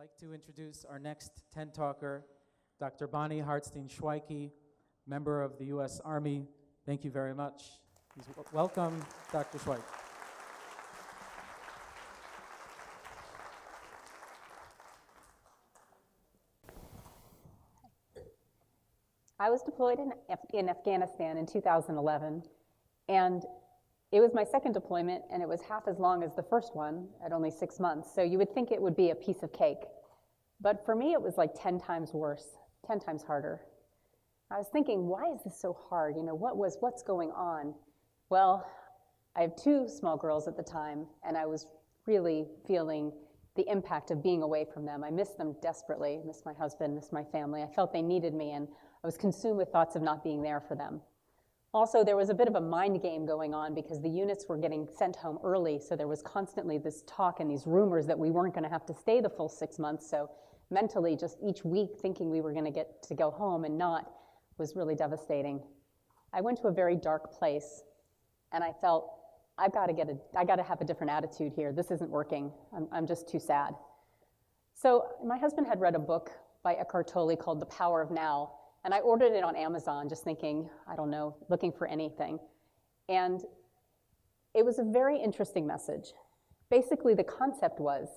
like to introduce our next TENT talker, Dr. Bonnie Hartstein Shweiki, member of the U.S. Army. Thank you very much. Welcome, Dr. Shweiki. I was deployed in Afghanistan in 2011, and it was my second deployment, and it was half as long as the first one at only 6 months. So you would think it would be a piece of cake. But for me, it was like 10 times worse, 10 times harder. I was thinking, why is this so hard? You know, what's going on? Well, I have 2 small girls at the time, and I was really feeling the impact of being away from them. I missed them desperately, missed my husband, missed my family. I felt they needed me, and I was consumed with thoughts of not being there for them. Also, there was a bit of a mind game going on because the units were getting sent home early, so there was constantly this talk and these rumors that we weren't going to have to stay the full 6 months. So mentally, just each week thinking we were going to get to go home and not was really devastating. I went to a very dark place, and I felt, I got to have a different attitude here. This isn't working. I'm just too sad. So my husband had read a book by Eckhart Tolle called The Power of Now, and I ordered it on Amazon, just thinking, I don't know, looking for anything. And it was a very interesting message. Basically, the concept was,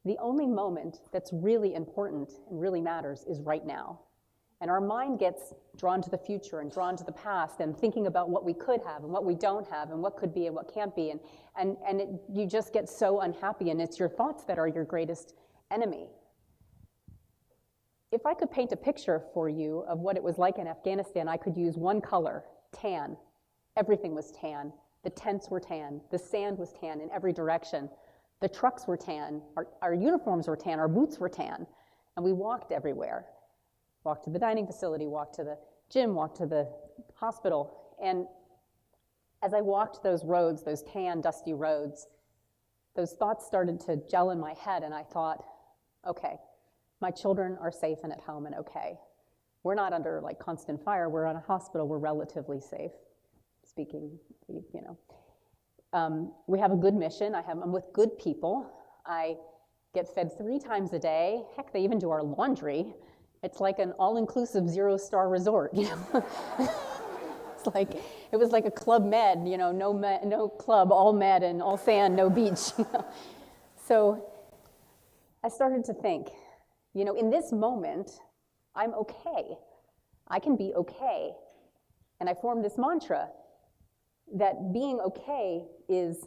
the only moment that's really important and really matters is right now. And our mind gets drawn to the future and drawn to the past and thinking about what we could have and what we don't have and what could be and what can't be. You just get so unhappy, and it's your thoughts that are your greatest enemy. If I could paint a picture for you of what it was like in Afghanistan, I could use one color, tan. Everything was tan. The tents were tan. The sand was tan in every direction. The trucks were tan. Our uniforms were tan. Our boots were tan. And we walked everywhere. Walked to the dining facility, walked to the gym, walked to the hospital. And as I walked those roads, those tan, dusty roads, those thoughts started to gel in my head, and I thought, okay, my children are safe and at home and okay. We're not under like constant fire. We're in a hospital. We're relatively safe, speaking, you know. We have a good mission. I'm with good people. I get fed 3 times a day. Heck, they even do our laundry. It's like an all-inclusive 0-star resort, you know. It was like a Club Med, you know, no club, all med and all sand, no beach. You know? So I started to think, you know, in this moment, I'm okay. I can be okay. And I formed this mantra that being okay is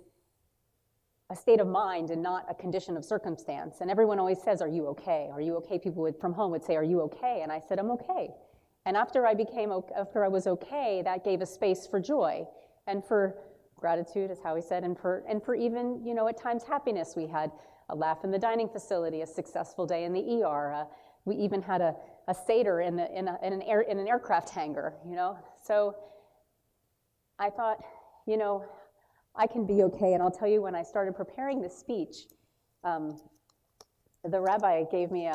a state of mind and not a condition of circumstance. And everyone always says, are you okay? Are you okay? People from home would say, are you okay? And I said, I'm okay. And after I was okay, that gave a space for joy and for gratitude, as Howie said, and for even, you know, at times happiness. We had a laugh in the dining facility, a successful day in the ER. We even had a Seder in an aircraft hangar, you know. So I thought, you know, I can be okay. And I'll tell you, when I started preparing this speech, the rabbi gave me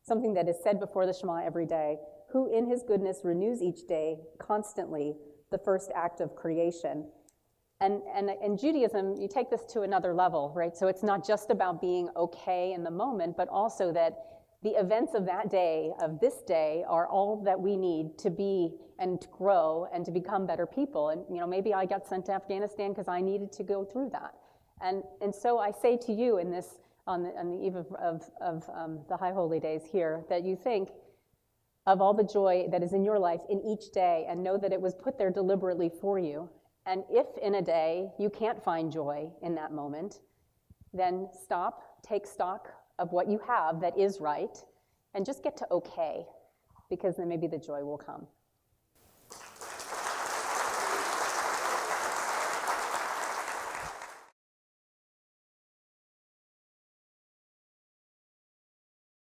something that is said before the Shema every day, who in his goodness renews each day constantly the first act of creation. And in Judaism, you take this to another level, right? So it's not just about being okay in the moment, but also that the events of that day, of this day, are all that we need to be and to grow and to become better people. And, you know, maybe I got sent to Afghanistan because I needed to go through that. And so I say to you in this, on the eve of the High Holy Days here, that you think of all the joy that is in your life in each day and know that it was put there deliberately for you. And if in a day you can't find joy in that moment, then stop, take stock of what you have that is right, and just get to okay, because then maybe the joy will come.